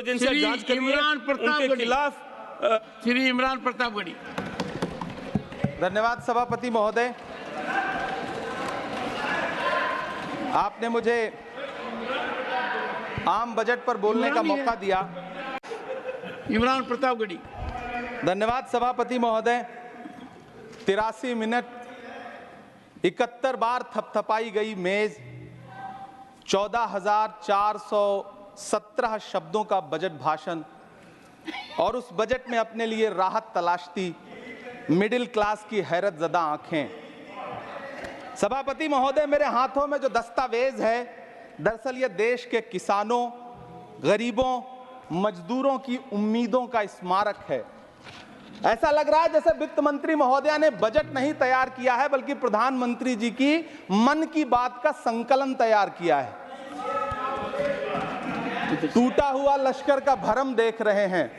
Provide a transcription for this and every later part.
एजेंसियां जांच कर रही हैं उनके खिलाफ। श्री इमरान प्रतापगढ़ी। धन्यवाद सभापति महोदय, आपने मुझे आम बजट पर बोलने का मौका दिया। इमरान प्रतापगढ़ी। धन्यवाद सभापति महोदय। 83 मिनट 71 बार थपथपाई गई मेज, 14,417 शब्दों का बजट भाषण और उस बजट में अपने लिए राहत तलाशती मिडिल क्लास की हैरतजदा आंखें। सभापति महोदय, मेरे हाथों में जो दस्तावेज है दरअसल ये देश के किसानों, गरीबों, मजदूरों की उम्मीदों का स्मारक है। ऐसा लग रहा है जैसे वित्त मंत्री महोदया ने बजट नहीं तैयार किया है बल्कि प्रधानमंत्री जी की मन की बात का संकलन तैयार किया है। टूटा हुआ लश्कर का भरम देख रहे हैं,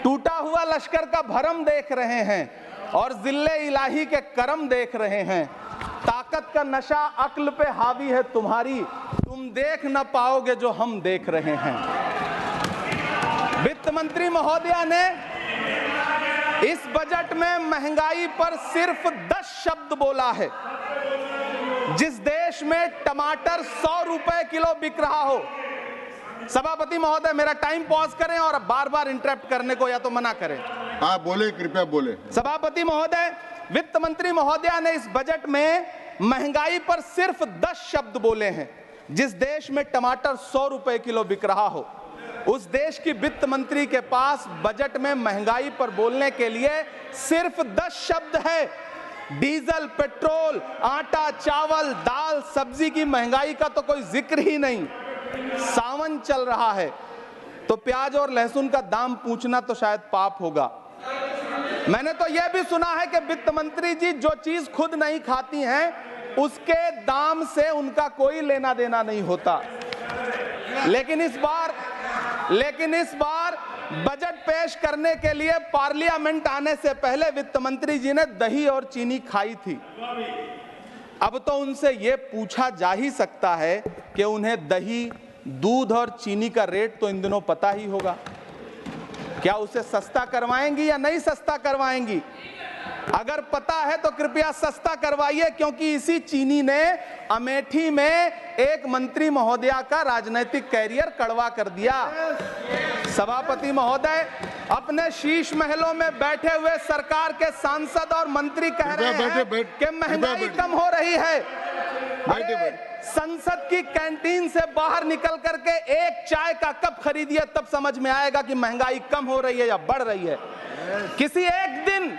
टूटा हुआ लश्कर का भरम देख रहे हैं और जिल्ले इलाही के करम देख रहे हैं। ताकत का नशा अक्ल पे हावी है तुम्हारी, तुम देख न पाओगे जो हम देख रहे हैं। वित्त मंत्री महोदया ने इस बजट में महंगाई पर सिर्फ 10 शब्द बोला है। जिस देश में टमाटर 100 रुपए किलो बिक रहा हो। सभापति महोदय, मेरा टाइम पॉज करें और बार बार इंटरप्ट करने को या तो मना करें। हाँ बोले, कृपया बोले। सभापति महोदय, वित्त मंत्री महोदया ने इस बजट में महंगाई पर सिर्फ 10 शब्द बोले हैं। जिस देश में टमाटर 100 रुपए किलो बिक रहा हो, उस देश की वित्त मंत्री के पास बजट में महंगाई पर बोलने के लिए सिर्फ 10 शब्द है। डीजल, पेट्रोल, आटा, चावल, दाल, सब्जी की महंगाई का तो कोई जिक्र ही नहीं। सावन चल रहा है तो प्याज और लहसुन का दाम पूछना तो शायद पाप होगा। मैंने तो यह भी सुना है कि वित्त मंत्री जी जो चीज खुद नहीं खाती हैं उसके दाम से उनका कोई लेना देना नहीं होता। लेकिन इस बार बजट पेश करने के लिए पार्लियामेंट आने से पहले वित्त मंत्री जी ने दही और चीनी खाई थी। अब तो उनसे यह पूछा जा ही सकता है कि उन्हें दही, दूध और चीनी का रेट तो इन दिनों पता ही होगा। क्या उसे सस्ता करवाएंगी या नहीं सस्ता करवाएंगी? अगर पता है तो कृपया सस्ता करवाइए, क्योंकि इसी चीनी ने अमेठी में एक मंत्री महोदया का राजनीतिक कैरियर कड़वा कर दिया। सभापति महोदय, अपने शीश महलों में बैठे हुए सरकार के सांसद और मंत्री कह रहे हैं कि महंगाई कम हो रही है। संसद की कैंटीन से बाहर निकल करके एक चाय का कप खरीदिए, तब समझ में आएगा कि महंगाई कम हो रही है या बढ़ रही है। किसी एक दिन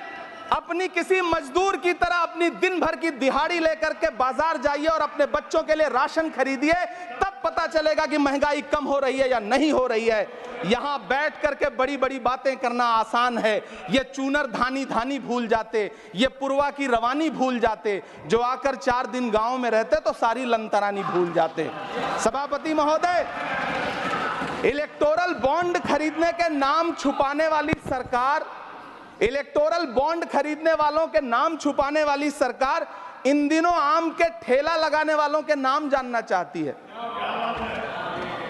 अपनी किसी मजदूर की तरह अपनी दिन भर की दिहाड़ी लेकर के बाजार जाइए और अपने बच्चों के लिए राशन खरीदिए, तब पता चलेगा कि महंगाई कम हो रही है या नहीं हो रही है। यहां बैठ करके बड़ी बड़ी बातें करना आसान है। ये चूनर धानी धानी भूल जाते, ये पुरवा की रवानी भूल जाते, जो आकर 4 दिन गांव में रहते तो सारी लंतरानी भूल जाते। सभापति महोदय, इलेक्टोरल बॉन्ड खरीदने के नाम छुपाने वाली सरकार, इलेक्टोरल बॉन्ड खरीदने वालों के नाम छुपाने वाली सरकार इन दिनों आम के ठेला लगाने वालों के नाम जानना चाहती है।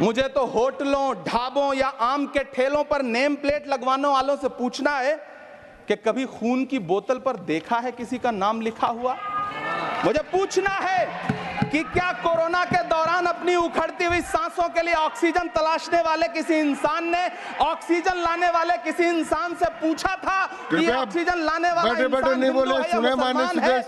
मुझे तो होटलों, ढाबों या आम के ठेलों पर नेम प्लेट लगवाने वालों से पूछना है कि कभी खून की बोतल पर देखा है किसी का नाम लिखा हुआ? मुझे पूछना है कि क्या कोरोना के दौरान अपनी उखड़ती हुई सांसों के लिए ऑक्सीजन तलाशने वाले किसी इंसान ने ऑक्सीजन लाने वाले किसी इंसान से पूछा था कि ऑक्सीजन लाने वाला इंसान हिंदू है या मुसलमान है?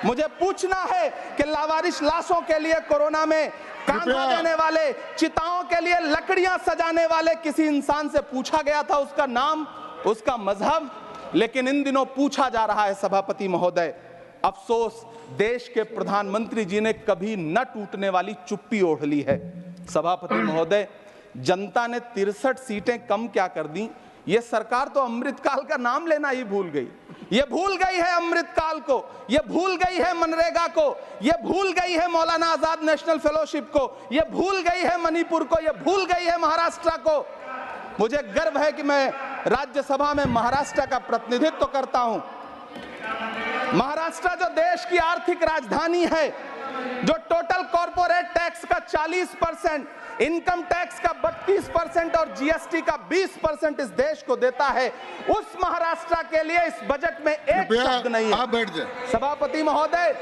मुझे पूछना है कि लावारिश लाशों के लिए कोरोना में कांधा देने वाले, चिताओं के लिए लकड़ियां सजाने वाले किसी इंसान से पूछा गया था उसका नाम, उसका मजहब? लेकिन इन दिनों पूछा जा रहा है। सभापति महोदय, अफसोस देश के प्रधानमंत्री जी ने कभी न टूटने वाली चुप्पी ओढ़ ली है। सभापति महोदय, जनता ने 63 सीटें कम क्या कर दी? ये सरकार तो अमृतकाल का नाम लेना ही भूल गई। ये भूल गई है अमृतकाल को, ये भूल गई है मनरेगा को, ये भूल गई है मौलाना आजाद नेशनल फेलोशिप को, ये भूल गई है मणिपुर को, ये भूल गई है महाराष्ट्र को। मुझे गर्व है कि मैं राज्यसभा में महाराष्ट्र का प्रतिनिधित्व करता हूं। महाराष्ट्र जो देश की आर्थिक राजधानी है, जो टोटल कॉर्पोरेट टैक्स का 40%, इनकम टैक्स का 32% और जीएसटी का 20% इस देश को देता है, उस महाराष्ट्र के लिए इस बजट में एक शब्द नहीं है। आप बैठ जाए। सभापति महोदय,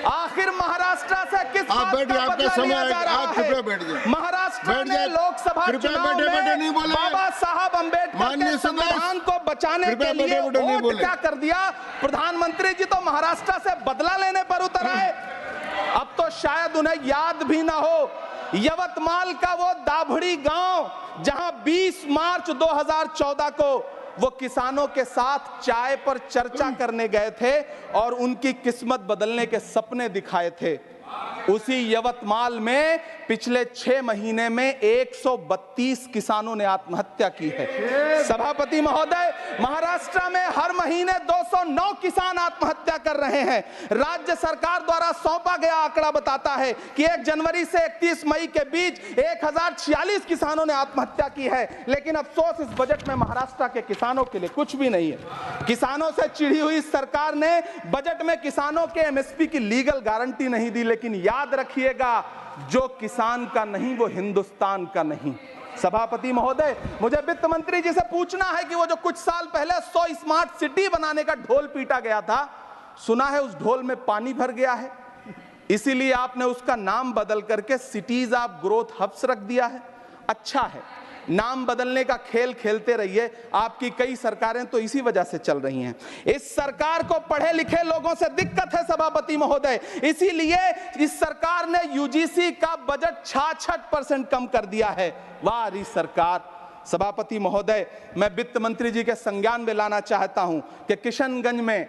आखिर महाराष्ट्र से किस आप बात बैठिए, का आपका बदला समय लिया जा है, रहा आप है? कृपया बैठ जाए। महाराष्ट्र बैठ ने जाए। लोकसभा कृपया चुनाव बैठे नहीं में बोले। बाबा साहब अम्बेडकर माननीय के संविधान को बचाने के कृपया लिए बैठे नहीं वोट बोले। क्या कर दिया? प्रधानमंत्री जी तो महाराष्ट्र से बदला लेने पर उतर आए। अब तो शायद उन्हें याद भी ना हो, यवतमाल का वो दाभड़ी गांव जहां 20 मार्च 2014 को वो किसानों के साथ चाय पर चर्चा करने गए थे और उनकी किस्मत बदलने के सपने दिखाए थे, उसी यवतमाल में पिछले 6 महीने में 132 किसानों ने आत्महत्या की है। सभापति महोदय, महाराष्ट्र में हर महीने 209 किसान आत्महत्या कर रहे हैं। राज्य सरकार द्वारा सौंपा गया आंकड़ा बताता है कि 1 जनवरी से 31 मई के बीच 1046 किसानों ने आत्महत्या की है। लेकिन अफसोस, इस बजट में महाराष्ट्र के किसानों के लिए कुछ भी नहीं है। किसानों से चिढ़ी हुई सरकार ने बजट में किसानों के एमएसपी की लीगल गारंटी नहीं दी। लेकिन याद रखिएगा, जो किसान का नहीं वो हिंदुस्तान का नहीं। सभापति महोदय, मुझे वित्त मंत्री जी से पूछना है कि वो जो कुछ साल पहले 100 स्मार्ट सिटी बनाने का ढोल पीटा गया था, सुना है उस ढोल में पानी भर गया है, इसीलिए आपने उसका नाम बदल करके सिटीज ऑफ ग्रोथ हब्स रख दिया है। अच्छा है, नाम बदलने का खेल खेलते रहिए, आपकी कई सरकारें तो इसी वजह से चल रही हैं। इस सरकार को पढ़े लिखे लोगों से दिक्कत है सभापति महोदय, इसीलिए इस सरकार ने यूजीसी का बजट 66% कम कर दिया है। वाह री सरकार। सभापति महोदय, मैं वित्त मंत्री जी के संज्ञान में लाना चाहता हूं कि किशनगंज में